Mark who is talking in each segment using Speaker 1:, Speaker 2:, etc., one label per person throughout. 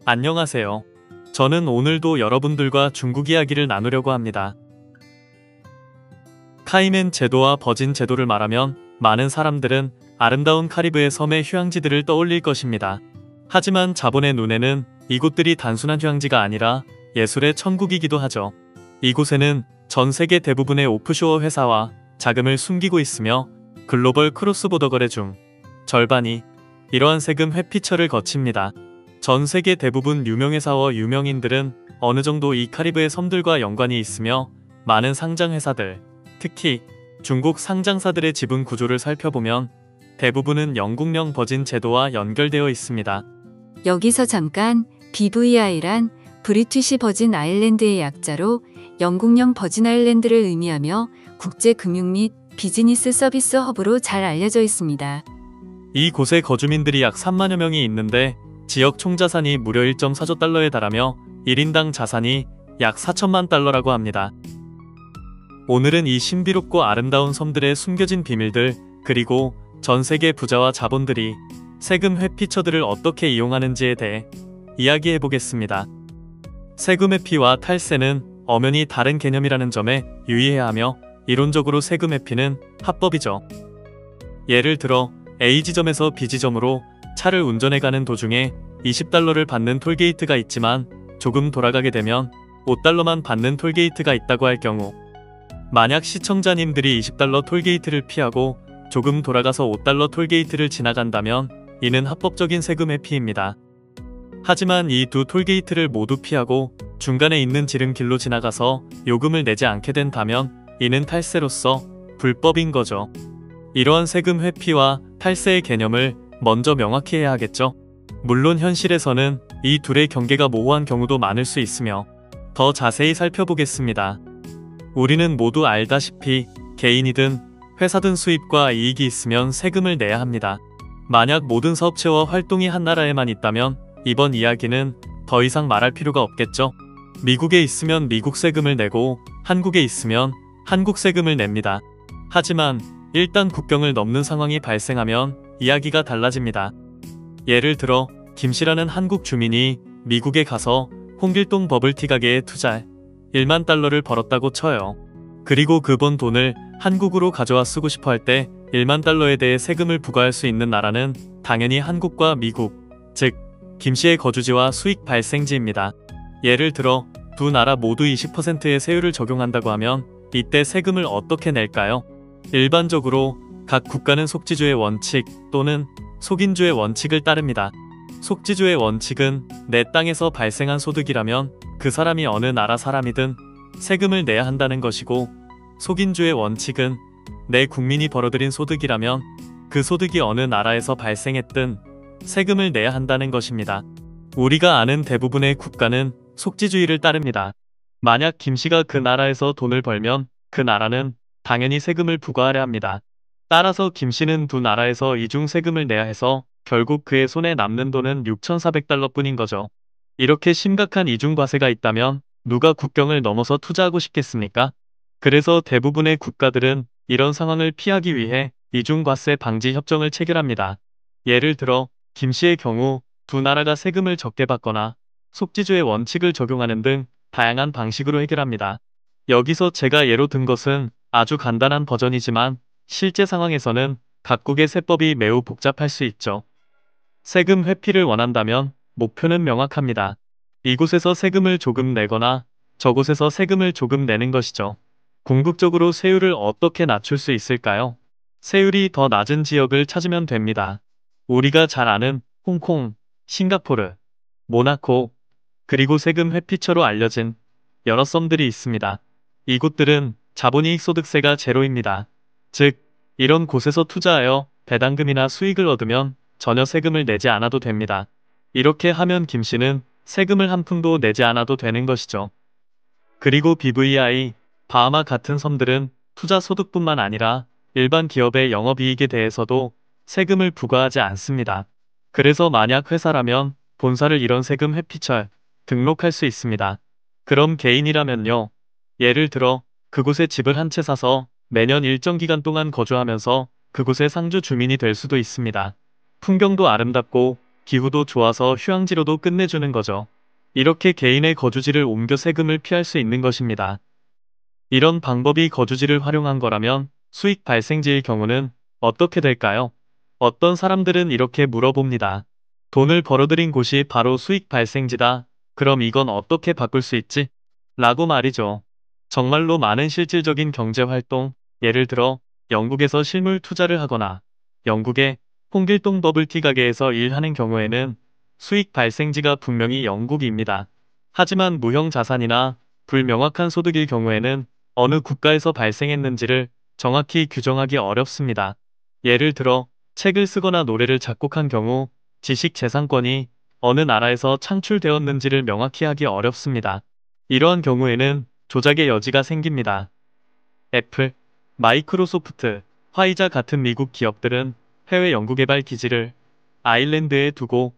Speaker 1: 안녕하세요. 저는 오늘도 여러분들과 중국 이야기를 나누려고 합니다. 카이맨 제도와 버진 제도를 말하면 많은 사람들은 아름다운 카리브해 섬의 휴양지들을 떠올릴 것입니다. 하지만 자본의 눈에는 이곳들이 단순한 휴양지가 아니라 예술의 천국이기도 하죠. 이곳에는 전 세계 대부분의 오프쇼어 회사와 자금을 숨기고 있으며 글로벌 크로스보더 거래 중 절반이 이러한 세금 회피처를 거칩니다. 전 세계 대부분 유명회사와 유명인들은 어느 정도 이 카리브해 섬들과 연관이 있으며 많은 상장회사들, 특히 중국 상장사들의 지분 구조를 살펴보면 대부분은 영국령 버진 제도와 연결되어 있습니다.
Speaker 2: 여기서 잠깐 BVI란 브리티시 버진 아일랜드의 약자로 영국령 버진 아일랜드를 의미하며 국제 금융 및 비즈니스 서비스 허브로 잘 알려져 있습니다.
Speaker 1: 이곳의 거주민들이 약 3만여 명이 있는데 지역 총자산이 무려 1.4조 달러에 달하며 1인당 자산이 약 4천만 달러라고 합니다. 오늘은 이 신비롭고 아름다운 섬들의 숨겨진 비밀들, 그리고 전 세계 부자와 자본들이 세금 회피처들을 어떻게 이용하는지에 대해 이야기해 보겠습니다. 세금 회피와 탈세는 엄연히 다른 개념이라는 점에 유의해야 하며 이론적으로 세금 회피는 합법이죠. 예를 들어 A지점에서 B지점으로 차를 운전해 가는 도중에 20달러를 받는 톨게이트가 있지만 조금 돌아가게 되면 5달러만 받는 톨게이트가 있다고 할 경우, 만약 시청자님들이 20달러 톨게이트를 피하고 조금 돌아가서 5달러 톨게이트를 지나간다면 이는 합법적인 세금 회피입니다. 하지만 이 두 톨게이트를 모두 피하고 중간에 있는 지름길로 지나가서 요금을 내지 않게 된다면 이는 탈세로서 불법인 거죠. 이러한 세금 회피와 탈세의 개념을 먼저 명확히 해야 하겠죠. 물론 현실에서는 이 둘의 경계가 모호한 경우도 많을 수 있으며 더 자세히 살펴보겠습니다. 우리는 모두 알다시피 개인이든 회사든 수입과 이익이 있으면 세금을 내야 합니다. 만약 모든 사업체와 활동이 한 나라에만 있다면 이번 이야기는 더 이상 말할 필요가 없겠죠. 미국에 있으면 미국 세금을 내고 한국에 있으면 한국 세금을 냅니다. 하지만 일단 국경을 넘는 상황이 발생하면 이야기가 달라집니다. 예를 들어 김씨라는 한국 주민이 미국에 가서 홍길동 버블티 가게에 투자 1만 달러를 벌었다고 쳐요. 그리고 그 번 돈을 한국으로 가져와 쓰고 싶어 할 때 1만 달러에 대해 세금을 부과할 수 있는 나라는 당연히 한국과 미국, 즉 김씨의 거주지와 수익 발생지입니다. 예를 들어 두 나라 모두 20%의 세율을 적용한다고 하면 이때 세금을 어떻게 낼까요? 일반적으로 각 국가는 속지주의 원칙 또는 속인주의 원칙을 따릅니다. 속지주의 원칙은 내 땅에서 발생한 소득이라면 그 사람이 어느 나라 사람이든 세금을 내야 한다는 것이고, 속인주의 원칙은 내 국민이 벌어들인 소득이라면 그 소득이 어느 나라에서 발생했든 세금을 내야 한다는 것입니다. 우리가 아는 대부분의 국가는 속지주의를 따릅니다. 만약 김씨가 그 나라에서 돈을 벌면 그 나라는 당연히 세금을 부과하려 합니다. 따라서 김씨는 두 나라에서 이중 세금을 내야 해서 결국 그의 손에 남는 돈은 6,400달러 뿐인 거죠. 이렇게 심각한 이중과세가 있다면 누가 국경을 넘어서 투자하고 싶겠습니까? 그래서 대부분의 국가들은 이런 상황을 피하기 위해 이중과세 방지 협정을 체결합니다. 예를 들어 김씨의 경우 두 나라가 세금을 적게 받거나 속지주의 원칙을 적용하는 등 다양한 방식으로 해결합니다. 여기서 제가 예로 든 것은 아주 간단한 버전이지만 실제 상황에서는 각국의 세법이 매우 복잡할 수 있죠. 세금 회피를 원한다면 목표는 명확합니다. 이곳에서 세금을 조금 내거나 저곳에서 세금을 조금 내는 것이죠. 궁극적으로 세율을 어떻게 낮출 수 있을까요? 세율이 더 낮은 지역을 찾으면 됩니다. 우리가 잘 아는 홍콩, 싱가포르, 모나코, 그리고 세금 회피처로 알려진 여러 섬들이 있습니다. 이곳들은 자본이익 소득세가 제로입니다. 즉, 이런 곳에서 투자하여 배당금이나 수익을 얻으면 전혀 세금을 내지 않아도 됩니다. 이렇게 하면 김씨는 세금을 한 푼도 내지 않아도 되는 것이죠. 그리고 BVI, 바하마 같은 섬들은 투자 소득뿐만 아니라 일반 기업의 영업이익에 대해서도 세금을 부과하지 않습니다. 그래서 만약 회사라면 본사를 이런 세금 회피처에 등록할 수 있습니다. 그럼 개인이라면요. 예를 들어 그곳에 집을 한 채 사서 매년 일정 기간 동안 거주하면서 그곳의 상주 주민이 될 수도 있습니다. 풍경도 아름답고 기후도 좋아서 휴양지로도 끝내주는 거죠. 이렇게 개인의 거주지를 옮겨 세금을 피할 수 있는 것입니다. 이런 방법이 거주지를 활용한 거라면 수익 발생지일 경우는 어떻게 될까요? 어떤 사람들은 이렇게 물어봅니다. 돈을 벌어들인 곳이 바로 수익 발생지다. 그럼 이건 어떻게 바꿀 수 있지? 라고 말이죠. 정말로 많은 실질적인 경제활동, 예를 들어 영국에서 실물 투자를 하거나 영국의 홍길동 버블티 가게에서 일하는 경우에는 수익 발생지가 분명히 영국입니다. 하지만 무형 자산이나 불명확한 소득일 경우에는 어느 국가에서 발생했는지를 정확히 규정하기 어렵습니다. 예를 들어 책을 쓰거나 노래를 작곡한 경우 지식재산권이 어느 나라에서 창출되었는지를 명확히 하기 어렵습니다. 이러한 경우에는 조작의 여지가 생깁니다. 애플, 마이크로소프트, 화이자 같은 미국 기업들은 해외 연구개발 기지를 아일랜드에 두고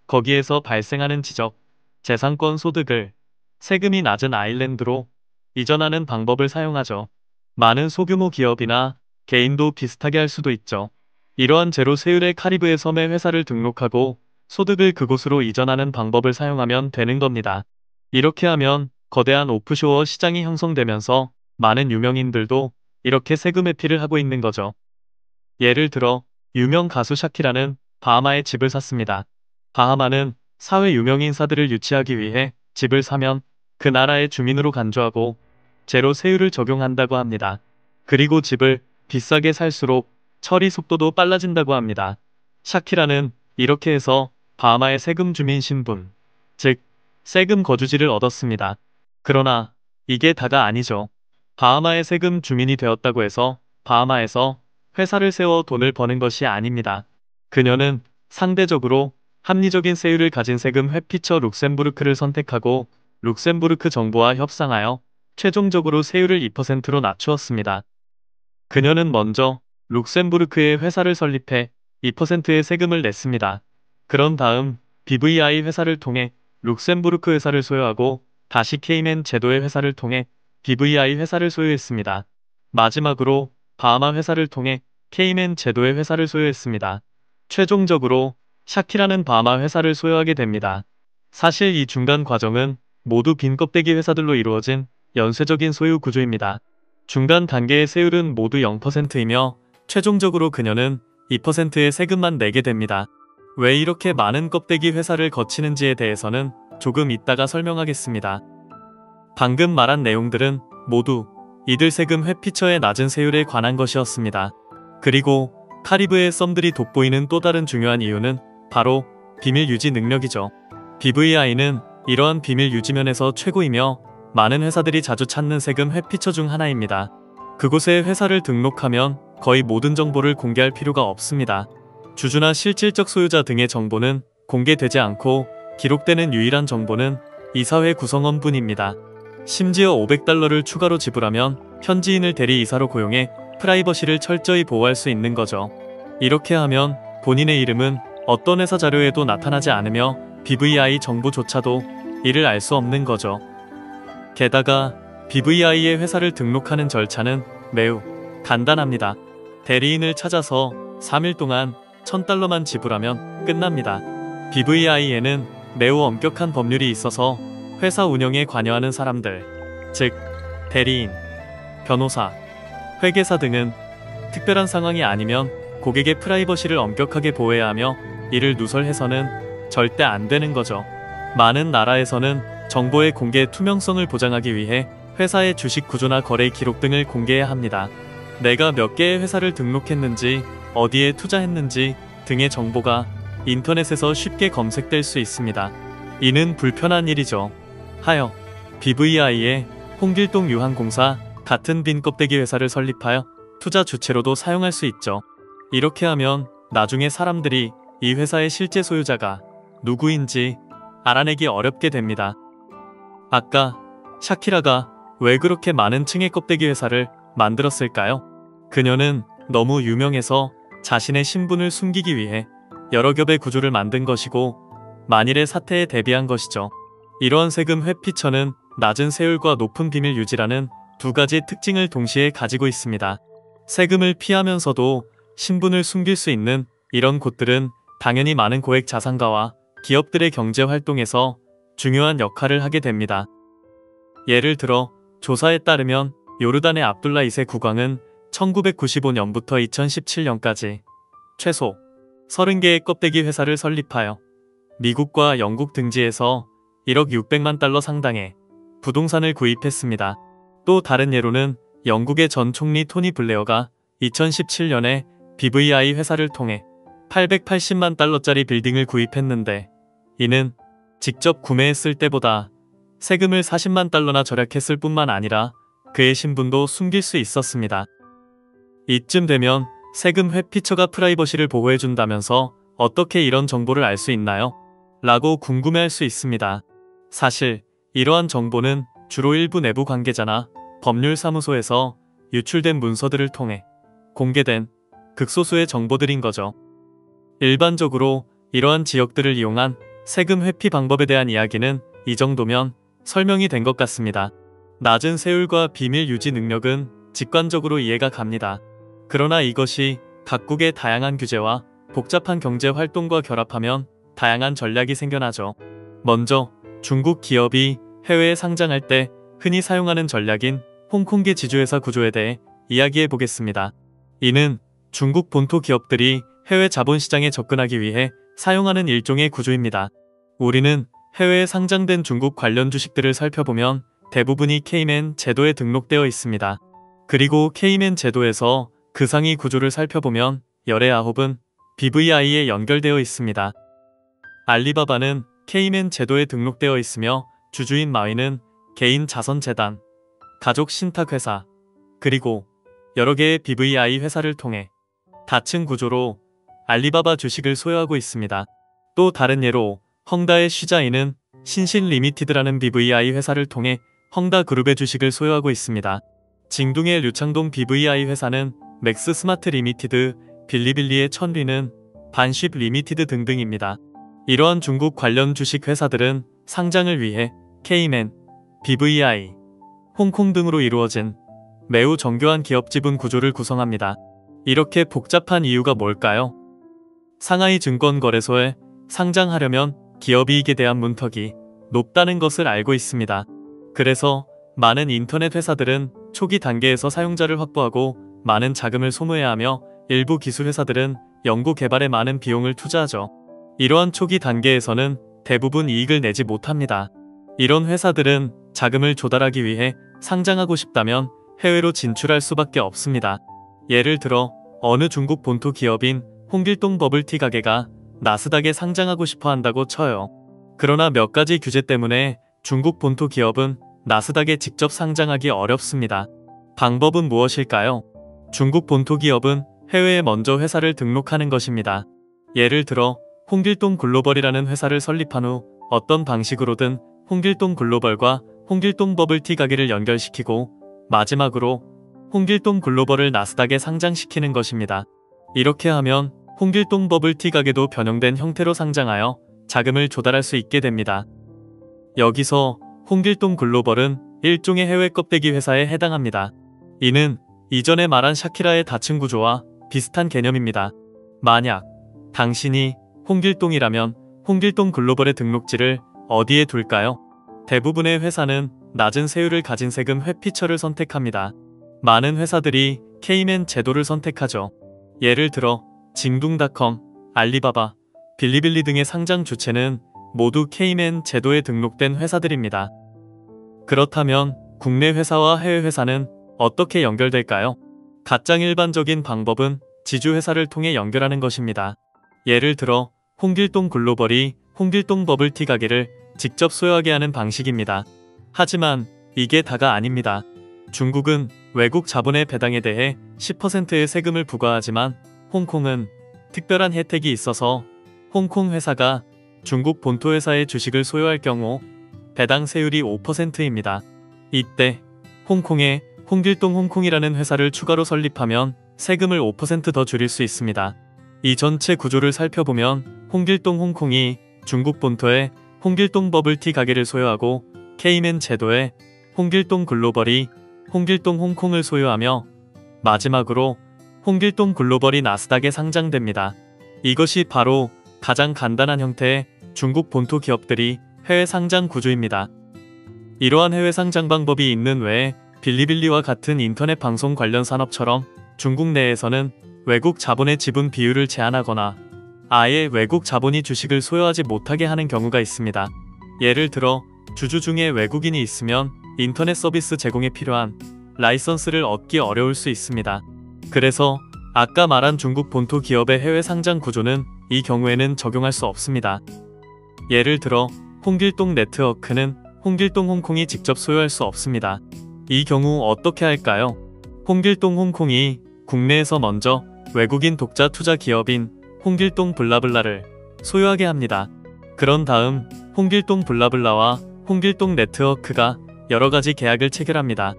Speaker 1: 거기에서 발생하는 지적, 재산권 소득을 세금이 낮은 아일랜드로 이전하는 방법을 사용하죠. 많은 소규모 기업이나 개인도 비슷하게 할 수도 있죠. 이러한 제로 세율의 카리브해 섬에 회사를 등록하고 소득을 그곳으로 이전하는 방법을 사용하면 되는 겁니다. 이렇게 하면 거대한 오프쇼어 시장이 형성되면서 많은 유명인들도 이렇게 세금 회피를 하고 있는 거죠. 예를 들어 유명 가수 샤키라는 바하마에 집을 샀습니다. 바하마는 사회 유명인사들을 유치하기 위해 집을 사면 그 나라의 주민으로 간주하고 제로 세율을 적용한다고 합니다. 그리고 집을 비싸게 살수록 처리 속도도 빨라진다고 합니다. 샤키라는 이렇게 해서 바하마의 세금 주민 신분, 즉 세금 거주지를 얻었습니다. 그러나 이게 다가 아니죠. 바하마의 세금 주민이 되었다고 해서 바하마에서 회사를 세워 돈을 버는 것이 아닙니다. 그녀는 상대적으로 합리적인 세율을 가진 세금 회피처 룩셈부르크를 선택하고 룩셈부르크 정부와 협상하여 최종적으로 세율을 2%로 낮추었습니다. 그녀는 먼저 룩셈부르크에 회사를 설립해 2%의 세금을 냈습니다. 그런 다음 BVI 회사를 통해 룩셈부르크 회사를 소유하고 다시 케이맨 제도의 회사를 통해 BVI 회사를 소유했습니다. 마지막으로 바하마 회사를 통해 케이맨 제도의 회사를 소유했습니다. 최종적으로 샤키라는 바하마 회사를 소유하게 됩니다. 사실 이 중간 과정은 모두 빈 껍데기 회사들로 이루어진 연쇄적인 소유 구조입니다. 중간 단계의 세율은 모두 0%이며 최종적으로 그녀는 2%의 세금만 내게 됩니다. 왜 이렇게 많은 껍데기 회사를 거치는지에 대해서는 조금 이따가 설명하겠습니다. 방금 말한 내용들은 모두 이들 세금 회피처의 낮은 세율에 관한 것이었습니다. 그리고 카리브해 섬들이 돋보이는 또 다른 중요한 이유는 바로 비밀 유지 능력이죠. BVI는 이러한 비밀 유지 면에서 최고이며 많은 회사들이 자주 찾는 세금 회피처 중 하나입니다. 그곳에 회사를 등록하면 거의 모든 정보를 공개할 필요가 없습니다. 주주나 실질적 소유자 등의 정보는 공개되지 않고 기록되는 유일한 정보는 이사회 구성원뿐입니다. 심지어 $500를 추가로 지불하면 현지인을 대리 이사로 고용해 프라이버시를 철저히 보호할 수 있는 거죠. 이렇게 하면 본인의 이름은 어떤 회사 자료에도 나타나지 않으며 BVI 정보조차도 이를 알 수 없는 거죠. 게다가 BVI의 회사를 등록하는 절차는 매우 간단합니다. 대리인을 찾아서 3일 동안 $1000만 지불하면 끝납니다. BVI에는 매우 엄격한 법률이 있어서 회사 운영에 관여하는 사람들, 즉 대리인, 변호사, 회계사 등은 특별한 상황이 아니면 고객의 프라이버시를 엄격하게 보호해야 하며 이를 누설해서는 절대 안 되는 거죠. 많은 나라에서는 정보의 공개 투명성을 보장하기 위해 회사의 주식 구조나 거래 기록 등을 공개해야 합니다. 내가 몇 개의 회사를 등록했는지, 어디에 투자했는지 등의 정보가 인터넷에서 쉽게 검색될 수 있습니다. 이는 불편한 일이죠. 하여 BVI의 홍길동 유한공사 같은 빈 껍데기 회사를 설립하여 투자 주체로도 사용할 수 있죠. 이렇게 하면 나중에 사람들이 이 회사의 실제 소유자가 누구인지 알아내기 어렵게 됩니다. 아까 샤키라가 왜 그렇게 많은 층의 껍데기 회사를 만들었을까요? 그녀는 너무 유명해서 자신의 신분을 숨기기 위해 여러 겹의 구조를 만든 것이고 만일의 사태에 대비한 것이죠. 이러한 세금 회피처는 낮은 세율과 높은 비밀 유지라는 두 가지 특징을 동시에 가지고 있습니다. 세금을 피하면서도 신분을 숨길 수 있는 이런 곳들은 당연히 많은 고액 자산가와 기업들의 경제 활동에서 중요한 역할을 하게 됩니다. 예를 들어 조사에 따르면 요르단의 압둘라 2세 국왕은 1995년부터 2017년까지 최소 30개의 껍데기 회사를 설립하여 미국과 영국 등지에서 1억 600만 달러 상당의 부동산을 구입했습니다. 또 다른 예로는 영국의 전 총리 토니 블레어가 2017년에 BVI 회사를 통해 880만 달러짜리 빌딩을 구입했는데 이는 직접 구매했을 때보다 세금을 40만 달러나 절약했을 뿐만 아니라 그의 신분도 숨길 수 있었습니다. 이쯤 되면 세금 회피처가 프라이버시를 보호해준다면서 어떻게 이런 정보를 알 수 있나요? 라고 궁금해할 수 있습니다. 사실 이러한 정보는 주로 일부 내부 관계자나 법률사무소에서 유출된 문서들을 통해 공개된 극소수의 정보들인 거죠. 일반적으로 이러한 지역들을 이용한 세금 회피 방법에 대한 이야기는 이 정도면 설명이 된 것 같습니다. 낮은 세율과 비밀 유지 능력은 직관적으로 이해가 갑니다. 그러나 이것이 각국의 다양한 규제와 복잡한 경제 활동과 결합하면 다양한 전략이 생겨나죠. 먼저 중국 기업이 해외에 상장할 때 흔히 사용하는 전략인 홍콩계 지주회사 구조에 대해 이야기해 보겠습니다. 이는 중국 본토 기업들이 해외 자본시장에 접근하기 위해 사용하는 일종의 구조입니다. 우리는 해외에 상장된 중국 관련 주식들을 살펴보면 대부분이 케이맨 제도에 등록되어 있습니다. 그리고 케이맨 제도에서 그 상위 구조를 살펴보면 열의 9은 BVI에 연결되어 있습니다. 알리바바는 케이맨 제도에 등록되어 있으며 주주인 마윈은 개인 자선재단, 가족 신탁회사, 그리고 여러 개의 BVI 회사를 통해 다층 구조로 알리바바 주식을 소유하고 있습니다. 또 다른 예로 헝다의 쉬자인은 신신 리미티드라는 BVI 회사를 통해 헝다 그룹의 주식을 소유하고 있습니다. 징둥의 류창동 BVI 회사는 맥스 스마트 리미티드, 빌리빌리의 천리는 반쉽 리미티드 등등입니다. 이러한 중국 관련 주식 회사들은 상장을 위해 케이맨, BVI, 홍콩 등으로 이루어진 매우 정교한 기업 지분 구조를 구성합니다. 이렇게 복잡한 이유가 뭘까요? 상하이 증권거래소에 상장하려면 기업이익에 대한 문턱이 높다는 것을 알고 있습니다. 그래서 많은 인터넷 회사들은 초기 단계에서 사용자를 확보하고 많은 자금을 소모해야 하며 일부 기술 회사들은 연구 개발에 많은 비용을 투자하죠. 이러한 초기 단계에서는 대부분 이익을 내지 못합니다. 이런 회사들은 자금을 조달하기 위해 상장하고 싶다면 해외로 진출할 수밖에 없습니다. 예를 들어 어느 중국 본토 기업인 홍길동 버블티 가게가 나스닥에 상장하고 싶어 한다고 쳐요. 그러나 몇 가지 규제 때문에 중국 본토 기업은 나스닥에 직접 상장하기 어렵습니다. 방법은 무엇일까요? 중국 본토 기업은 해외에 먼저 회사를 등록하는 것입니다. 예를 들어 홍길동 글로벌이라는 회사를 설립한 후 어떤 방식으로든 홍길동 글로벌과 홍길동 버블티 가게를 연결시키고 마지막으로 홍길동 글로벌을 나스닥에 상장시키는 것입니다. 이렇게 하면 홍길동 버블티 가게도 변형된 형태로 상장하여 자금을 조달할 수 있게 됩니다. 여기서 홍길동 글로벌은 일종의 해외 껍데기 회사에 해당합니다. 이는 이전에 말한 샤키라의 다층 구조와 비슷한 개념입니다. 만약 당신이 홍길동이라면 홍길동 글로벌의 등록지를 어디에 둘까요? 대부분의 회사는 낮은 세율을 가진 세금 회피처를 선택합니다. 많은 회사들이 케이맨 제도를 선택하죠. 예를 들어 징둥닷컴, 알리바바, 빌리빌리 등의 상장 주체는 모두 케이맨 제도에 등록된 회사들입니다. 그렇다면 국내 회사와 해외 회사는 어떻게 연결될까요? 가장 일반적인 방법은 지주회사를 통해 연결하는 것입니다. 예를 들어 홍길동 글로벌이 홍길동 버블티 가게를 직접 소유하게 하는 방식입니다. 하지만 이게 다가 아닙니다. 중국은 외국 자본의 배당에 대해 10%의 세금을 부과하지만 홍콩은 특별한 혜택이 있어서 홍콩 회사가 중국 본토 회사의 주식을 소유할 경우 배당 세율이 5%입니다. 이때 홍콩에 홍길동 홍콩이라는 회사를 추가로 설립하면 세금을 5% 더 줄일 수 있습니다. 이 전체 구조를 살펴보면 홍길동 홍콩이 중국 본토에 홍길동 버블티 가게를 소유하고 케이맨 제도에 홍길동 글로벌이 홍길동 홍콩을 소유하며 마지막으로 홍길동 글로벌이 나스닥에 상장됩니다. 이것이 바로 가장 간단한 형태의 중국 본토 기업들이 해외 상장 구조입니다. 이러한 해외 상장 방법이 있는 외에 빌리빌리와 같은 인터넷 방송 관련 산업처럼 중국 내에서는 외국 자본의 지분 비율을 제한하거나 아예 외국 자본이 주식을 소유하지 못하게 하는 경우가 있습니다. 예를 들어 주주 중에 외국인이 있으면 인터넷 서비스 제공에 필요한 라이선스를 얻기 어려울 수 있습니다. 그래서 아까 말한 중국 본토 기업의 해외 상장 구조는 이 경우에는 적용할 수 없습니다. 예를 들어 홍길동 네트워크는 홍길동 홍콩이 직접 소유할 수 없습니다. 이 경우 어떻게 할까요? 홍길동 홍콩이 국내에서 먼저 외국인 독자 투자 기업인 홍길동 블라블라를 소유하게 합니다. 그런 다음 홍길동 블라블라와 홍길동 네트워크가 여러가지 계약을 체결합니다.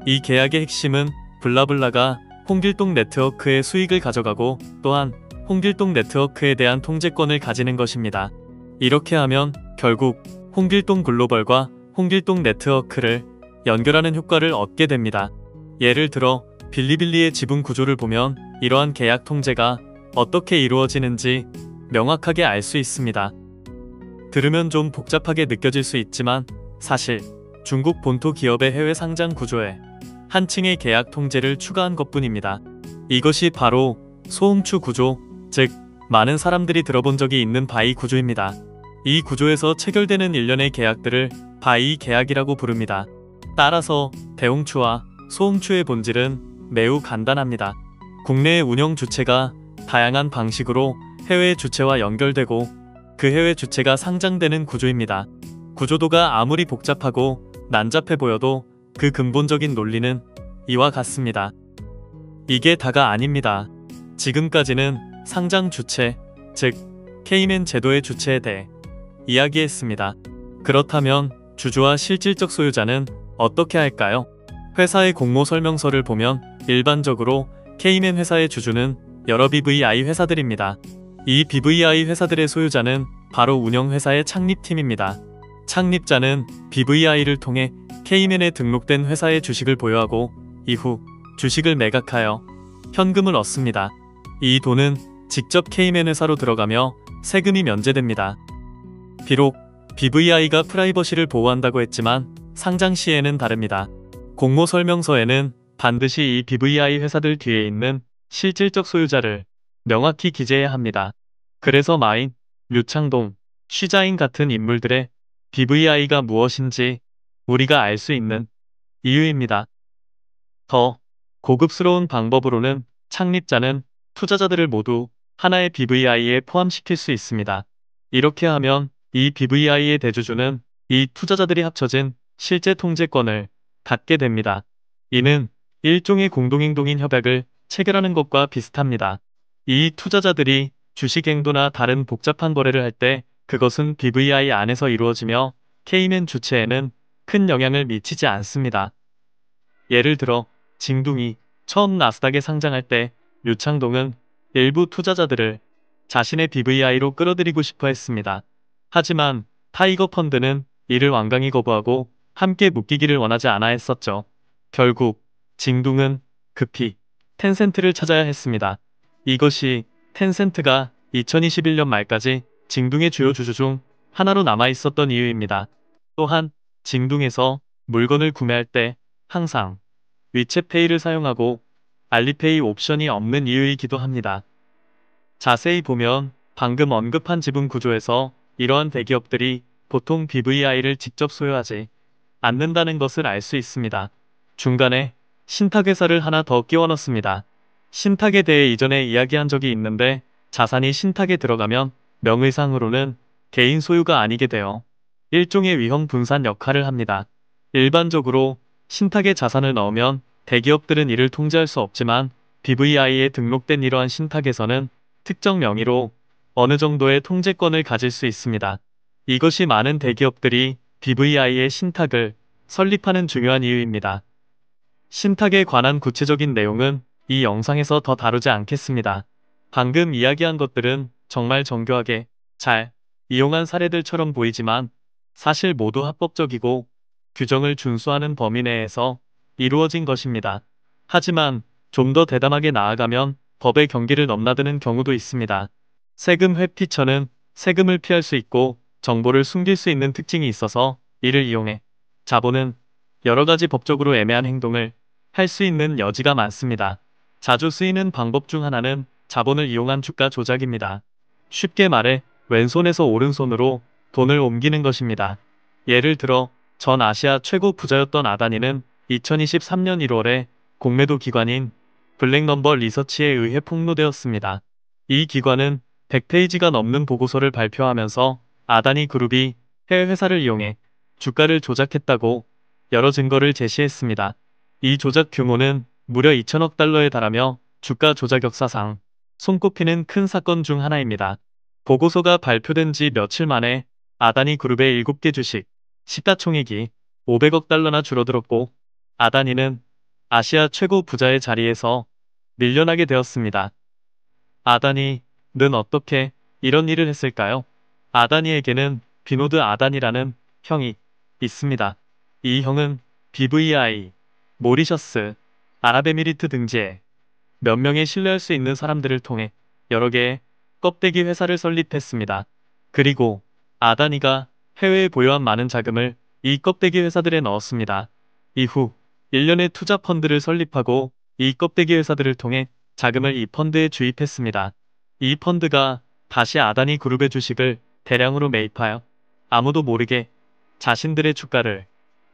Speaker 1: 이 계약의 핵심은 블라블라가 홍길동 네트워크의 수익을 가져가고 또한 홍길동 네트워크에 대한 통제권을 가지는 것입니다. 이렇게 하면 결국 홍길동 글로벌과 홍길동 네트워크를 연결하는 효과를 얻게 됩니다. 예를 들어 빌리빌리의 지분 구조를 보면 이러한 계약 통제가 어떻게 이루어지는지 명확하게 알 수 있습니다. 들으면 좀 복잡하게 느껴질 수 있지만 사실 중국 본토 기업의 해외 상장 구조에 한 층의 계약 통제를 추가한 것뿐입니다. 이것이 바로 소음추 구조, 즉 많은 사람들이 들어본 적이 있는 바이 구조입니다. 이 구조에서 체결되는 일련의 계약들을 바이 계약이라고 부릅니다. 따라서 대홍추와 소음추의 본질은 매우 간단합니다. 국내의 운영 주체가 다양한 방식으로 해외 주체와 연결되고 그 해외 주체가 상장되는 구조입니다. 구조도가 아무리 복잡하고 난잡해 보여도 그 근본적인 논리는 이와 같습니다. 이게 다가 아닙니다. 지금까지는 상장 주체, 즉 케이맨 제도의 주체에 대해 이야기했습니다. 그렇다면 주주와 실질적 소유자는 어떻게 할까요? 회사의 공모 설명서를 보면 일반적으로 케이맨 회사의 주주는 여러 BVI 회사들입니다. 이 BVI 회사들의 소유자는 바로 운영회사의 창립팀입니다. 창립자는 BVI를 통해 케이맨에 등록된 회사의 주식을 보유하고 이후 주식을 매각하여 현금을 얻습니다. 이 돈은 직접 케이맨 회사로 들어가며 세금이 면제됩니다. 비록 BVI가 프라이버시를 보호한다고 했지만 상장 시에는 다릅니다. 공모 설명서에는 반드시 이 BVI 회사들 뒤에 있는 실질적 소유자를 명확히 기재해야 합니다. 그래서 마인, 류창동, 쉬자인 같은 인물들의 BVI가 무엇인지 우리가 알 수 있는 이유입니다. 더 고급스러운 방법으로는 창립자는 투자자들을 모두 하나의 BVI에 포함시킬 수 있습니다. 이렇게 하면 이 BVI의 대주주는 이 투자자들이 합쳐진 실제 통제권을 갖게 됩니다. 이는 일종의 공동행동인 협약을 체결하는 것과 비슷합니다. 이 투자자들이 주식행도나 다른 복잡한 거래를 할 때 그것은 BVI 안에서 이루어지며 케이맨 주체에는 큰 영향을 미치지 않습니다. 예를 들어 징둥이 처음 나스닥에 상장할 때 류창동은 일부 투자자들을 자신의 BVI로 끌어들이고 싶어 했습니다. 하지만 타이거 펀드는 이를 완강히 거부하고 함께 묶이기를 원하지 않아 했었죠. 결국 징둥은 급히 텐센트를 찾아야 했습니다. 이것이 텐센트가 2021년 말까지 징둥의 주요 주주 중 하나로 남아 있었던 이유입니다. 또한 징둥에서 물건을 구매할 때 항상 위챗페이를 사용하고 알리페이 옵션이 없는 이유이기도 합니다. 자세히 보면 방금 언급한 지분 구조에서 이러한 대기업들이 보통 BVI를 직접 소유하지 않는다는 것을 알 수 있습니다. 중간에 신탁회사를 하나 더 끼워 넣습니다. 신탁에 대해 이전에 이야기한 적이 있는데 자산이 신탁에 들어가면 명의상으로는 개인 소유가 아니게 되어 일종의 위험 분산 역할을 합니다. 일반적으로 신탁에 자산을 넣으면 대기업들은 이를 통제할 수 없지만 BVI에 등록된 이러한 신탁에서는 특정 명의로 어느 정도의 통제권을 가질 수 있습니다. 이것이 많은 대기업들이 BVI의 신탁을 설립하는 중요한 이유입니다. 신탁에 관한 구체적인 내용은 이 영상에서 더 다루지 않겠습니다. 방금 이야기한 것들은 정말 정교하게 잘 이용한 사례들처럼 보이지만 사실 모두 합법적이고 규정을 준수하는 범위 내에서 이루어진 것입니다. 하지만 좀 더 대담하게 나아가면 법의 경기를 넘나드는 경우도 있습니다. 세금 회피처는 세금을 피할 수 있고 정보를 숨길 수 있는 특징이 있어서 이를 이용해 자본은 여러 가지 법적으로 애매한 행동을 할 수 있는 여지가 많습니다. 자주 쓰이는 방법 중 하나는 자본을 이용한 주가 조작입니다. 쉽게 말해 왼손에서 오른손으로 돈을 옮기는 것입니다. 예를 들어 전 아시아 최고 부자였던 아다니는 2023년 1월에 공매도 기관인 블랙넘버 리서치에 의해 폭로되었습니다. 이 기관은 100페이지가 넘는 보고서를 발표하면서 아다니 그룹이 해외 회사를 이용해 주가를 조작했다고 여러 증거를 제시했습니다. 이 조작 규모는 무려 2천억 달러에 달하며 주가 조작 역사상 손꼽히는 큰 사건 중 하나입니다. 보고서가 발표된 지 며칠 만에 아다니 그룹의 7개 주식, 시가총액이 500억 달러나 줄어들었고 아다니는 아시아 최고 부자의 자리에서 밀려나게 되었습니다. 아다니는 어떻게 이런 일을 했을까요? 아다니에게는 비노드 아다니라는 형이 있습니다. 이 형은 BVI, 모리셔스, 아랍에미리트 등지에 몇 명의 신뢰할 수 있는 사람들을 통해 여러 개의 껍데기 회사를 설립했습니다. 그리고 아다니가 해외에 보유한 많은 자금을 이 껍데기 회사들에 넣었습니다. 이후 일련의 투자 펀드를 설립하고 이 껍데기 회사들을 통해 자금을 이 펀드에 주입했습니다. 이 펀드가 다시 아다니 그룹의 주식을 대량으로 매입하여 아무도 모르게 자신들의 주가를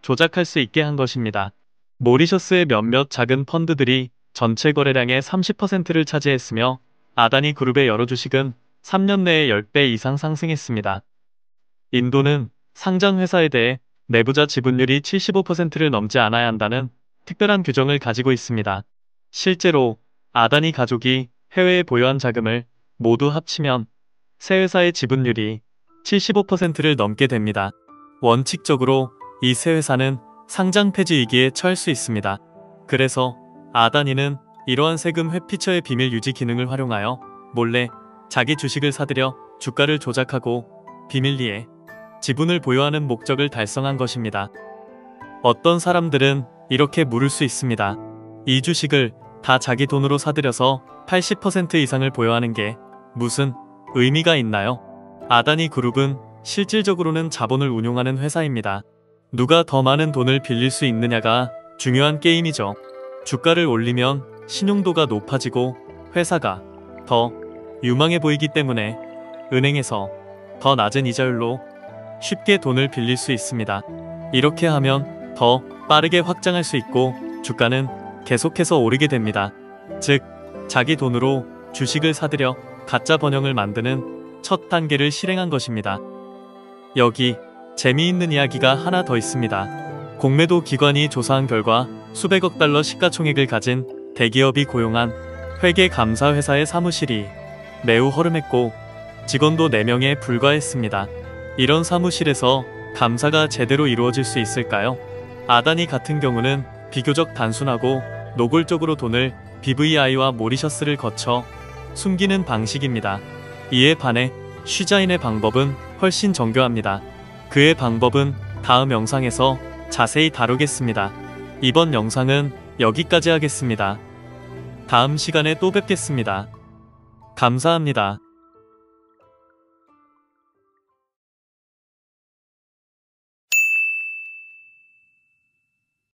Speaker 1: 조작할 수 있게 한 것입니다. 모리셔스의 몇몇 작은 펀드들이 전체 거래량의 30%를 차지했으며 아다니 그룹의 여러 주식은 3년 내에 10배 이상 상승했습니다. 인도는 상장 회사에 대해 내부자 지분율이 75%를 넘지 않아야 한다는 특별한 규정을 가지고 있습니다. 실제로 아다니 가족이 해외에 보유한 자금을 모두 합치면 새 회사의 지분율이 75%를 넘게 됩니다. 원칙적으로 이 새 회사는 상장 폐지 위기에 처할 수 있습니다. 그래서 아다니는 이러한 세금 회피처의 비밀 유지 기능을 활용하여 몰래 자기 주식을 사들여 주가를 조작하고 비밀리에 지분을 보유하는 목적을 달성한 것입니다. 어떤 사람들은 이렇게 물을 수 있습니다. 이 주식을 다 자기 돈으로 사들여서 80% 이상을 보유하는 게 무슨 의미가 있나요? 아다니 그룹은 실질적으로는 자본을 운용하는 회사입니다. 누가 더 많은 돈을 빌릴 수 있느냐가 중요한 게임이죠. 주가를 올리면 신용도가 높아지고 회사가 더 유망해 보이기 때문에 은행에서 더 낮은 이자율로 쉽게 돈을 빌릴 수 있습니다. 이렇게 하면 더 빠르게 확장할 수 있고 주가는 계속해서 오르게 됩니다. 즉, 자기 돈으로 주식을 사들여 가짜 번영을 만드는 첫 단계를 실행한 것입니다. 여기 재미있는 이야기가 하나 더 있습니다. 공매도 기관이 조사한 결과 수백억 달러 시가총액을 가진 대기업이 고용한 회계감사회사의 사무실이 매우 허름했고 직원도 4명에 불과했습니다. 이런 사무실에서 감사가 제대로 이루어질 수 있을까요? 아다니 같은 경우는 비교적 단순하고 노골적으로 돈을 BVI와 모리셔스를 거쳐 숨기는 방식입니다. 이에 반해 쉬자인의 방법은 훨씬 정교합니다. 그의 방법은 다음 영상에서 자세히 다루겠습니다. 이번 영상은 여기까지 하겠습니다. 다음 시간에 또 뵙겠습니다. 감사합니다.